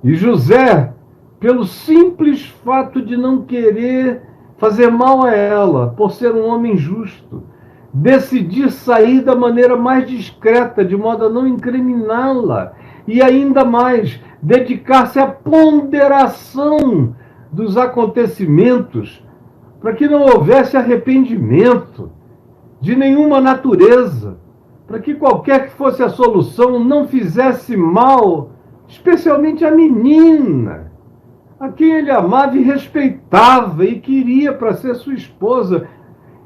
E José, pelo simples fato de não querer fazer mal a ela, por ser um homem justo, decidir sair da maneira mais discreta, de modo a não incriminá-la, e ainda mais, dedicar-se à ponderação dos acontecimentos, para que não houvesse arrependimento de nenhuma natureza, para que qualquer que fosse a solução não fizesse mal, especialmente a menina, a quem ele amava e respeitava e queria para ser sua esposa.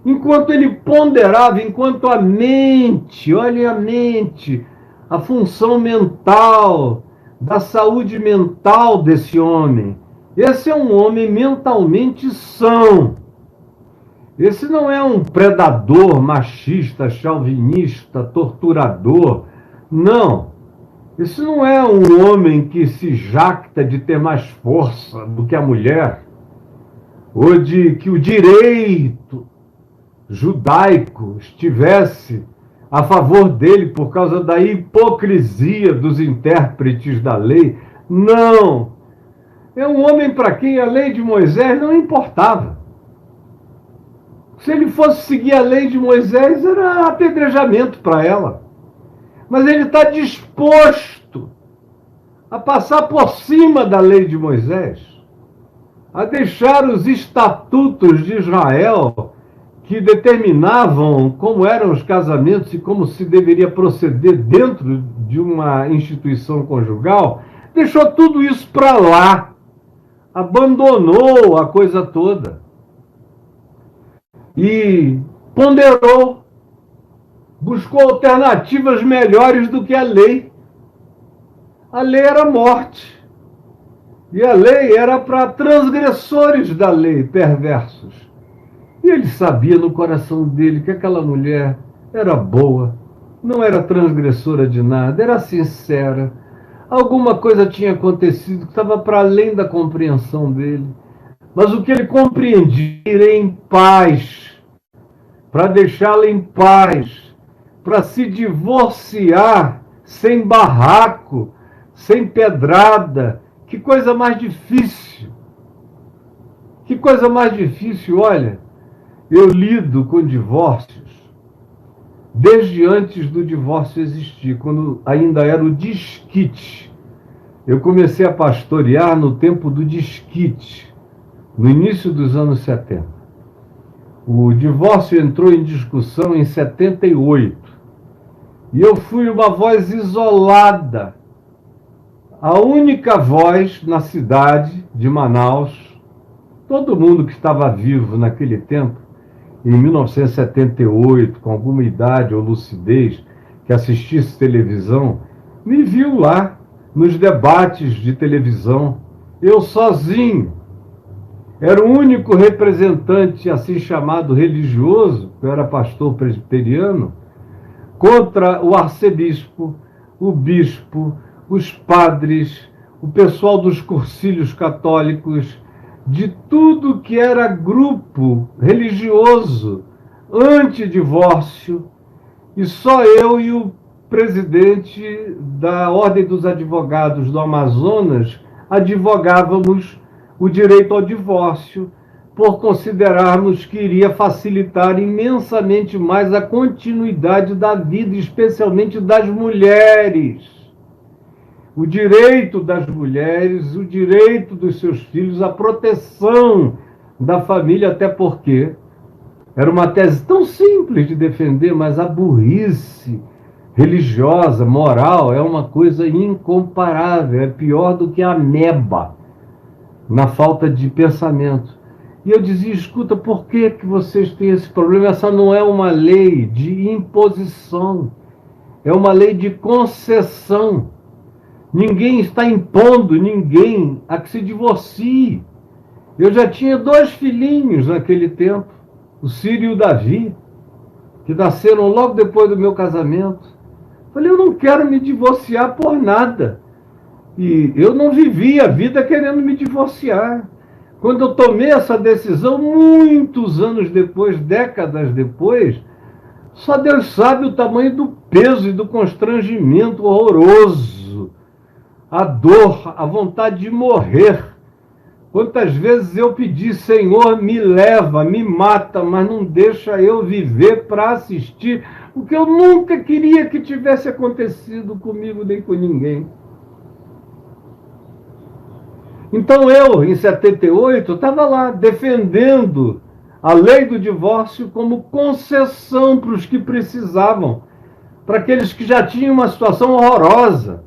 Enquanto ele ponderava, enquanto a mente, olhem a mente, a função mental, da saúde mental desse homem. Esse é um homem mentalmente são. Esse não é um predador machista, chauvinista, torturador. Não. Esse não é um homem que se jacta de ter mais força do que a mulher, ou de que o direito judaico estivesse a favor dele por causa da hipocrisia dos intérpretes da lei. Não. É um homem para quem a lei de Moisés não importava. Se ele fosse seguir a lei de Moisés, era apedrejamento para ela. Mas ele está disposto a passar por cima da lei de Moisés, a deixar os estatutos de Israel que determinavam como eram os casamentos e como se deveria proceder dentro de uma instituição conjugal, deixou tudo isso para lá, abandonou a coisa toda e ponderou, buscou alternativas melhores do que a lei. A lei era morte. E a lei era para transgressores da lei, perversos. E ele sabia no coração dele que aquela mulher era boa, não era transgressora de nada, era sincera. Alguma coisa tinha acontecido que estava para além da compreensão dele. Mas o que ele compreendia era em paz, para deixá-la em paz, para se divorciar sem barraco, sem pedrada. Que coisa mais difícil. Que coisa mais difícil, olha. Eu lido com divórcios desde antes do divórcio existir, quando ainda era o desquite. Eu comecei a pastorear no tempo do desquite, no início dos anos 70. O divórcio entrou em discussão em 78. E eu fui uma voz isolada, a única voz na cidade de Manaus. Todo mundo que estava vivo naquele tempo, em 1978, com alguma idade ou lucidez, que assistisse televisão, me viu lá nos debates de televisão, eu sozinho. Era o único representante, assim chamado religioso, eu era pastor presbiteriano, contra o arcebispo, o bispo, os padres, o pessoal dos cursilhos católicos, de tudo que era grupo religioso antidivórcio, e só eu e o presidente da Ordem dos Advogados do Amazonas advogávamos o direito ao divórcio, por considerarmos que iria facilitar imensamente mais a continuidade da vida, especialmente das mulheres. O direito das mulheres, o direito dos seus filhos, a proteção da família, até porque era uma tese tão simples de defender, mas a burrice religiosa, moral, é uma coisa incomparável, é pior do que a ameba na falta de pensamento. E eu dizia, escuta, por que vocês têm esse problema? Essa não é uma lei de imposição, é uma lei de concessão. Ninguém está impondo ninguém a que se divorcie. Eu já tinha 2 filhinhos naquele tempo, o Ciro e o Davi, que nasceram logo depois do meu casamento. Falei, eu não quero me divorciar por nada. E eu não vivi a vida querendo me divorciar. Quando eu tomei essa decisão, muitos anos depois, décadas depois, só Deus sabe o tamanho do peso e do constrangimento horroroso a dor, a vontade de morrer. Quantas vezes eu pedi, Senhor, me leva, me mata, mas não deixa eu viver para assistir o que eu nunca queria que tivesse acontecido comigo nem com ninguém. Então eu, em 78, estava lá defendendo a lei do divórcio como concessão para os que precisavam, para aqueles que já tinham uma situação horrorosa.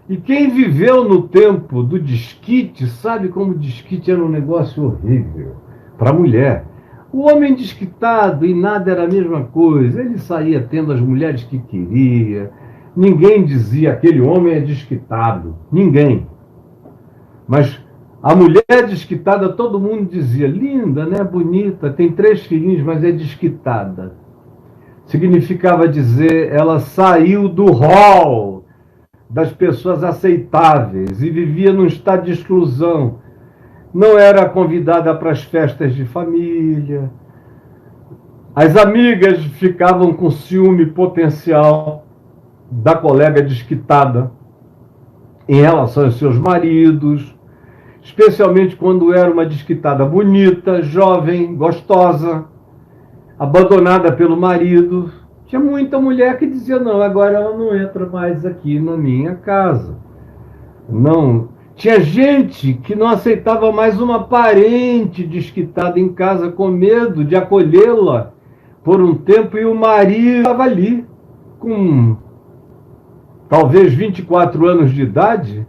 E quem viveu no tempo do desquite sabe como o desquite era um negócio horrível para a mulher. O homem desquitado e nada era a mesma coisa. Ele saía tendo as mulheres que queria. Ninguém dizia aquele homem é desquitado. Ninguém. Mas a mulher desquitada, todo mundo dizia, linda, né? Bonita, tem 3 filhinhos, mas é desquitada. Significava dizer, ela saiu do rol das pessoas aceitáveis e vivia num estado de exclusão. Não era convidada para as festas de família. As amigas ficavam com ciúme potencial da colega desquitada em relação aos seus maridos, especialmente quando era uma desquitada bonita, jovem, gostosa, abandonada pelo marido. Tinha muita mulher que dizia, não, agora ela não entra mais aqui na minha casa. Não. Tinha gente que não aceitava mais uma parente desquitada em casa com medo de acolhê-la por um tempo e o marido estava ali com talvez 24 anos de idade,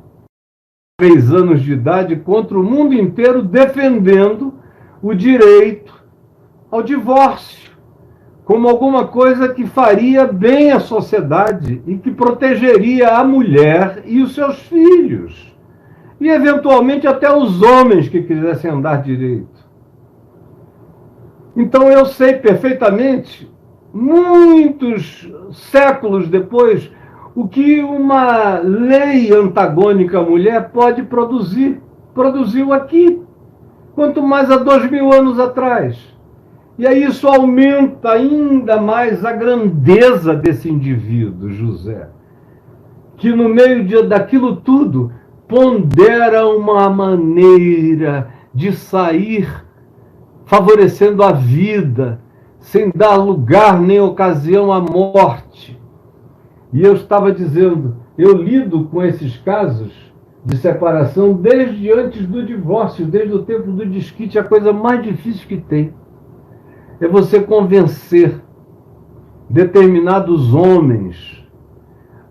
3 anos de idade, contra o mundo inteiro defendendo o direito ao divórcio, como alguma coisa que faria bem à sociedade e que protegeria a mulher e os seus filhos. E, eventualmente, até os homens que quisessem andar direito. Então, eu sei perfeitamente, muitos séculos depois, o que uma lei antagônica à mulher pode produzir. Produziu aqui, quanto mais há 2000 anos atrás. E aí isso aumenta ainda mais a grandeza desse indivíduo, José, que no meio daquilo tudo pondera uma maneira de sair favorecendo a vida, sem dar lugar nem ocasião à morte. E eu estava dizendo, eu lido com esses casos de separação desde antes do divórcio, desde o tempo do desquite. A coisa mais difícil que tem é você convencer determinados homens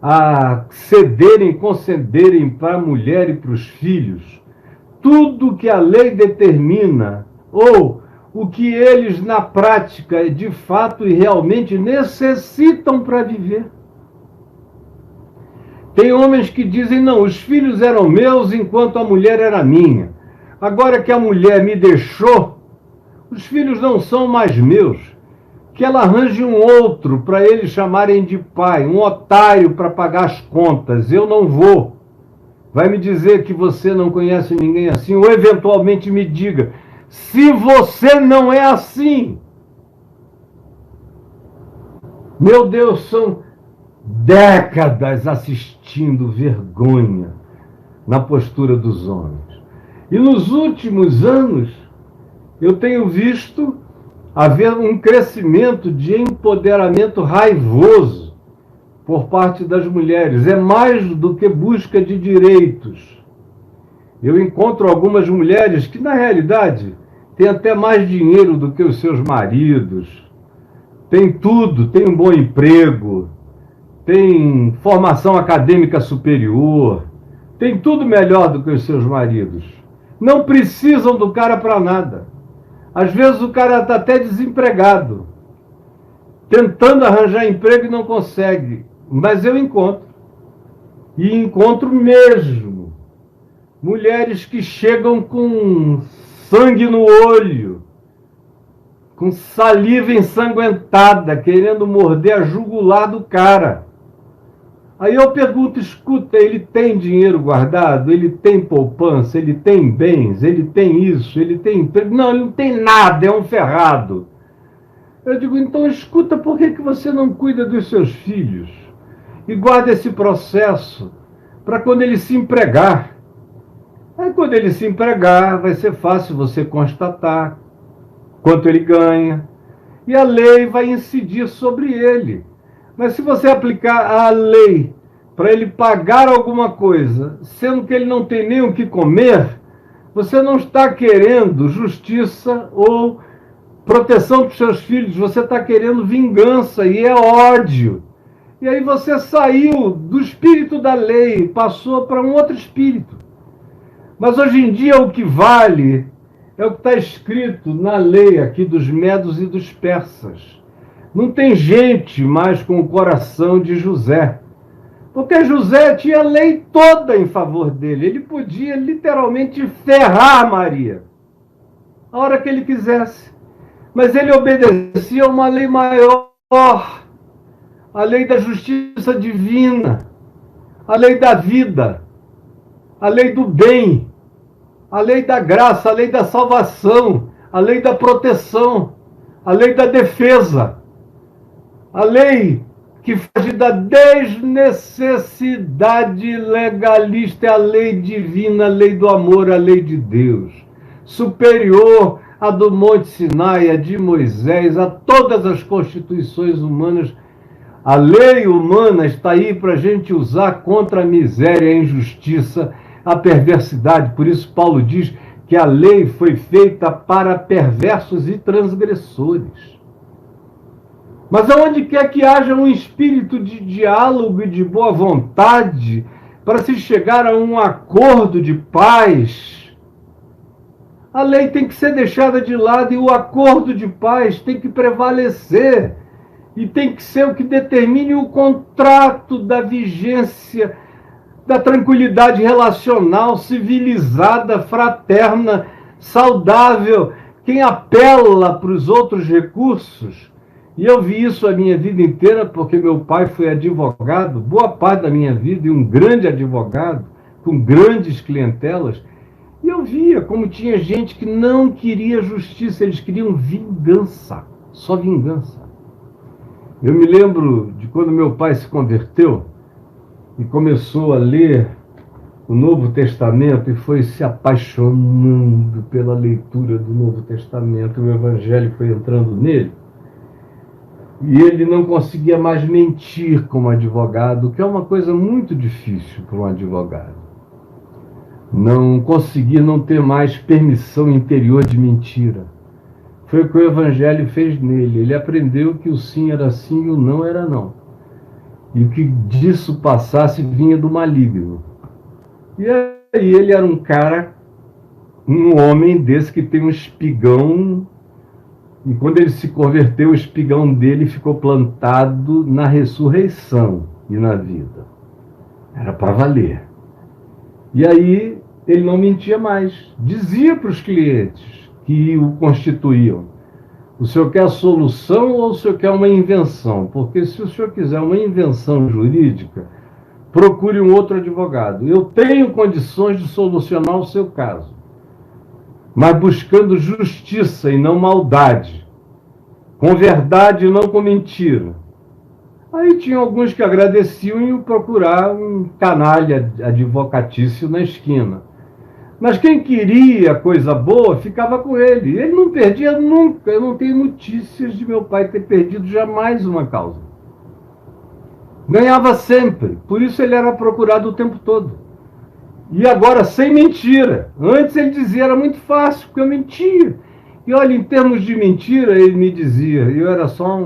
a cederem, concederem para a mulher e para os filhos tudo que a lei determina, ou o que eles na prática, de fato e realmente necessitam para viver. Tem homens que dizem, não, os filhos eram meus enquanto a mulher era minha. Agora que a mulher me deixou, os filhos não são mais meus. Que ela arranje um outro para eles chamarem de pai, um otário para pagar as contas. Eu não vou. Vai me dizer que você não conhece ninguém assim, ou eventualmente me diga, se você não é assim. Meu Deus, são décadas assistindo vergonha na postura dos homens. E nos últimos anos, eu tenho visto haver um crescimento de empoderamento raivoso por parte das mulheres. É mais do que busca de direitos. Eu encontro algumas mulheres que, na realidade, têm até mais dinheiro do que os seus maridos, têm tudo, têm um bom emprego, têm formação acadêmica superior, têm tudo melhor do que os seus maridos. Não precisam do cara para nada. Às vezes o cara está até desempregado, tentando arranjar emprego e não consegue. Mas eu encontro. E encontro mesmo. Mulheres que chegam com sangue no olho, com saliva ensanguentada, querendo morder a jugular do cara. Aí eu pergunto, escuta, ele tem dinheiro guardado? Ele tem poupança? Ele tem bens? Ele tem isso? Ele tem emprego? Não, ele não tem nada, é um ferrado. Eu digo, então escuta, por que você não cuida dos seus filhos? E guarda esse processo para quando ele se empregar. Aí quando ele se empregar, vai ser fácil você constatar quanto ele ganha, e a lei vai incidir sobre ele. Mas se você aplicar a lei para ele pagar alguma coisa, sendo que ele não tem nem o que comer, você não está querendo justiça ou proteção para os seus filhos, você está querendo vingança, e é ódio. E aí você saiu do espírito da lei, passou para um outro espírito. Mas hoje em dia o que vale é o que está escrito na lei aqui dos medos e dos persas. Não tem gente mais com o coração de José. Porque José tinha a lei toda em favor dele. Ele podia literalmente ferrar Maria a hora que ele quisesse. Mas ele obedecia a uma lei maior, a lei da justiça divina, a lei da vida, a lei do bem, a lei da graça, a lei da salvação, a lei da proteção, a lei da defesa, a lei que foge da desnecessidade legalista, é a lei divina, a lei do amor, a lei de Deus, superior à do Monte Sinai, a de Moisés, a todas as constituições humanas. A lei humana está aí para a gente usar contra a miséria, a injustiça, a perversidade. Por isso Paulo diz que a lei foi feita para perversos e transgressores. Mas aonde quer que haja um espírito de diálogo e de boa vontade para se chegar a um acordo de paz, a lei tem que ser deixada de lado e o acordo de paz tem que prevalecer. E tem que ser o que determine o contrato da vigência, da tranquilidade relacional, civilizada, fraterna, saudável. Quem apela para os outros recursos, e eu vi isso a minha vida inteira, porque meu pai foi advogado, boa parte da minha vida, e um grande advogado, com grandes clientelas, e eu via como tinha gente que não queria justiça, eles queriam vingança, só vingança. Eu me lembro de quando meu pai se converteu e começou a ler o Novo Testamento e foi se apaixonando pela leitura do Novo Testamento. O Evangelho foi entrando nele. E ele não conseguia mais mentir como advogado, que é uma coisa muito difícil para um advogado. Não conseguir não ter mais permissão interior de mentira. Foi o que o Evangelho fez nele. Ele aprendeu que o sim era sim e o não era não. E o que disso passasse vinha do maligno. E aí ele era um cara, um homem desse que tem um espigão, e quando ele se converteu, o espigão dele ficou plantado na ressurreição e na vida. Era para valer. E aí ele não mentia mais. Dizia para os clientes que o constituíam: o senhor quer a solução ou o senhor quer uma invenção? Porque se o senhor quiser uma invenção jurídica, procure um outro advogado. Eu tenho condições de solucionar o seu caso, mas buscando justiça e não maldade, com verdade e não com mentira. Aí tinha alguns que agradeciam e iam procurar um canalha advocatício na esquina. Mas quem queria coisa boa ficava com ele. Ele não perdia nunca. Eu não tenho notícias de meu pai ter perdido jamais uma causa. Ganhava sempre. Por isso ele era procurado o tempo todo. E agora sem mentira. Antes ele dizia, era muito fácil, porque eu mentia. E olha, em termos de mentira, ele me dizia, eu era só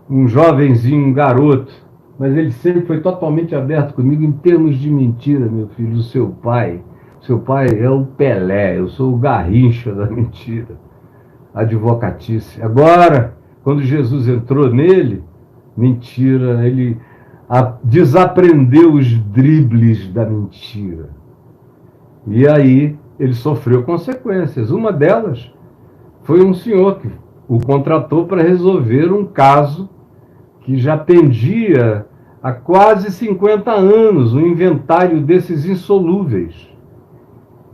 um jovenzinho, um garoto, mas ele sempre foi totalmente aberto comigo em termos de mentira, meu filho, o seu pai é o Pelé, eu sou o Garrincha da mentira, advocatícia. Agora, quando Jesus entrou nele, mentira, ele desaprendeu os dribles da mentira. E aí ele sofreu consequências. Uma delas foi um senhor que o contratou para resolver um caso que já pendia há quase 50 anos, um inventário desses insolúveis.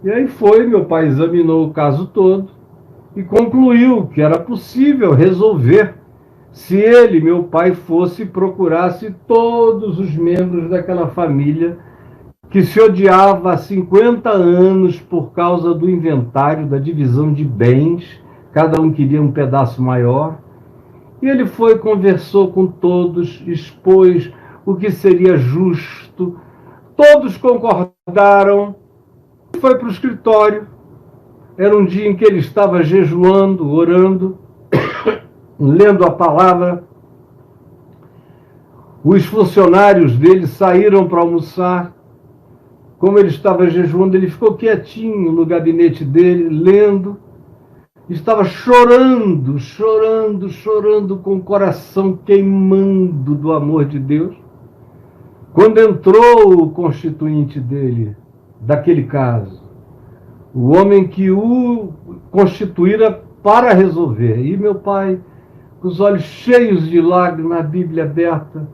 E aí meu pai examinou o caso todo e concluiu que era possível resolver se ele, meu pai, procurasse todos os membros daquela família que se odiava há 50 anos por causa do inventário, da divisão de bens, cada um queria um pedaço maior. E ele foi, conversou com todos, expôs o que seria justo, todos concordaram, foi para o escritório. Era um dia em que ele estava jejuando, orando, lendo a palavra. Os funcionários dele saíram para almoçar. Como ele estava jejuando, ele ficou quietinho no gabinete dele, lendo. Estava chorando, chorando, chorando, com o coração queimando do amor de Deus. Quando entrou o constituinte dele, daquele caso, o homem que o constituíra para resolver. E meu pai, com os olhos cheios de lágrimas, a Bíblia aberta,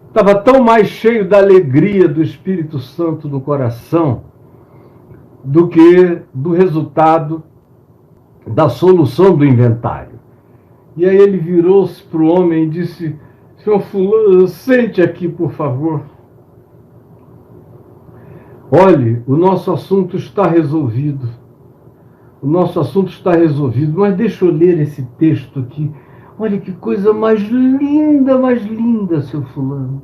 estava tão mais cheio da alegria do Espírito Santo no coração do que do resultado da solução do inventário. E aí ele virou-se para o homem e disse: senhor fulano, sente aqui, por favor. Olhe, o nosso assunto está resolvido. O nosso assunto está resolvido, mas deixa eu ler esse texto aqui. Olha que coisa mais linda, seu fulano.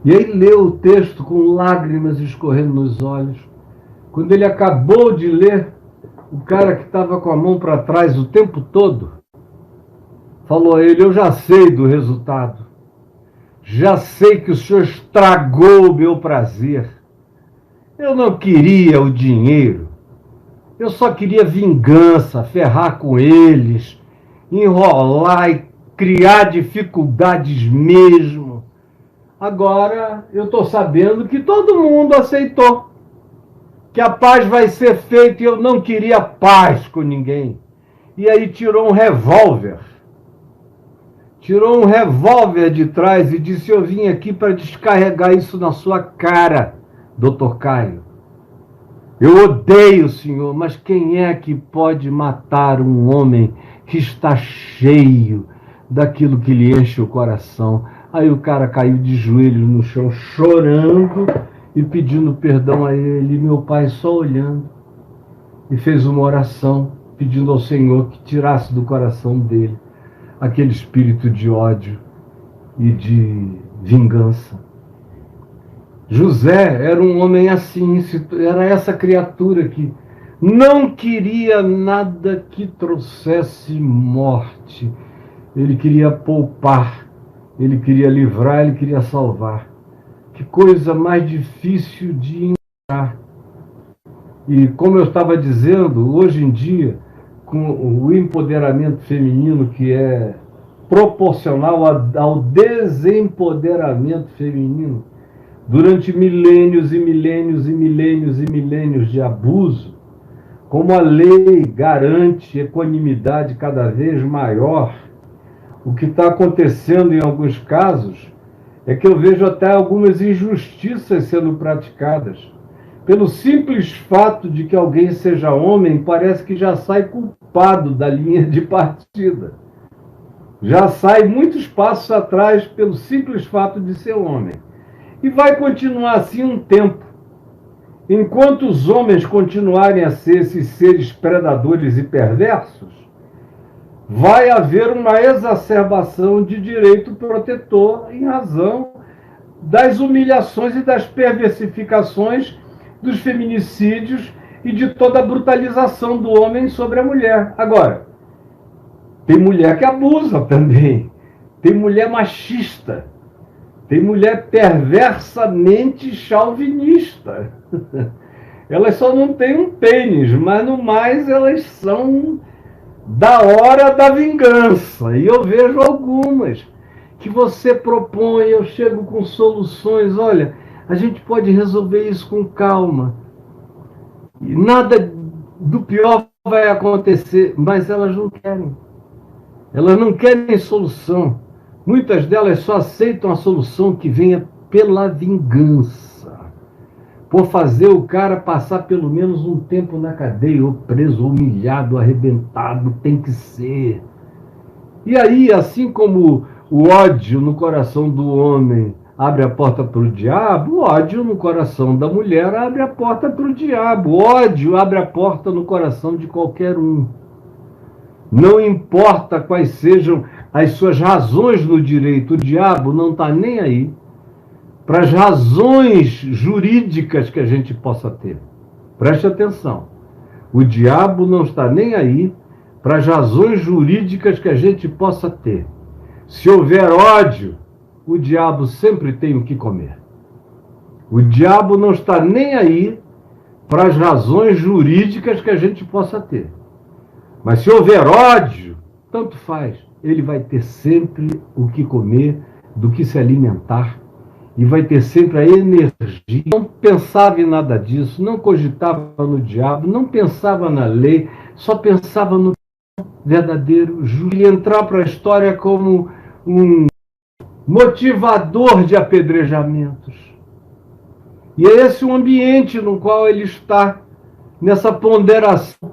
E aí leu o texto com lágrimas escorrendo nos olhos. Quando ele acabou de ler, o cara que estava com a mão para trás o tempo todo falou a ele: eu já sei do resultado. Já sei que o senhor estragou o meu prazer. Eu não queria o dinheiro. Eu só queria vingança, ferrar com eles, enrolar e criar dificuldades mesmo. Agora eu estou sabendo que todo mundo aceitou que a paz vai ser feita e eu não queria paz com ninguém. E aí tirou um revólver. Tirou um revólver de trás e disse: eu vim aqui para descarregar isso na sua cara, doutor Caio. Eu odeio o senhor, mas quem é que pode matar um homem que está cheio daquilo que lhe enche o coração? Aí o cara caiu de joelhos no chão, chorando e pedindo perdão a ele. Meu pai só olhando, e fez uma oração pedindo ao Senhor que tirasse do coração dele aquele espírito de ódio e de vingança. José era um homem assim, era essa criatura que não queria nada que trouxesse morte. Ele queria poupar, ele queria livrar, ele queria salvar. Que coisa mais difícil de encarar. E como eu estava dizendo, hoje em dia, com o empoderamento feminino que é proporcional ao desempoderamento feminino, durante milênios e milênios e milênios e milênios de abuso, como a lei garante equanimidade cada vez maior, o que está acontecendo em alguns casos é que eu vejo até algumas injustiças sendo praticadas. Pelo simples fato de que alguém seja homem, parece que já sai culpado da linha de partida. Já sai muitos passos atrás pelo simples fato de ser homem. E vai continuar assim um tempo. Enquanto os homens continuarem a ser esses seres predadores e perversos, vai haver uma exacerbação de direito protetor em razão das humilhações e das perversificações, dos feminicídios e de toda a brutalização do homem sobre a mulher. Agora, tem mulher que abusa também, tem mulher machista, tem mulher perversamente chauvinista. Elas só não têm um pênis, mas no mais elas são da hora da vingança. E eu vejo algumas que você propõe, eu chego com soluções. Olha, a gente pode resolver isso com calma. E nada do pior vai acontecer, mas elas não querem. Elas não querem solução. Muitas delas só aceitam a solução que venha pela vingança, por fazer o cara passar pelo menos um tempo na cadeia, ou preso, humilhado, arrebentado, tem que ser. E aí, assim como o ódio no coração do homem abre a porta para o diabo, o ódio no coração da mulher abre a porta para o diabo. O ódio abre a porta no coração de qualquer um. Não importa quais sejam as suas razões no direito, o diabo não está nem aí para as razões jurídicas que a gente possa ter. Preste atenção. O diabo não está nem aí para as razões jurídicas que a gente possa ter. Se houver ódio, o diabo sempre tem o que comer. O diabo não está nem aí para as razões jurídicas que a gente possa ter. Mas se houver ódio, tanto faz. Ele vai ter sempre o que comer, do que se alimentar, e vai ter sempre a energia. Não pensava em nada disso, não cogitava no diabo, não pensava na lei, só pensava no verdadeiro justo. E entrar para a história como um motivador de apedrejamentos. E é esse o ambiente no qual ele está, nessa ponderação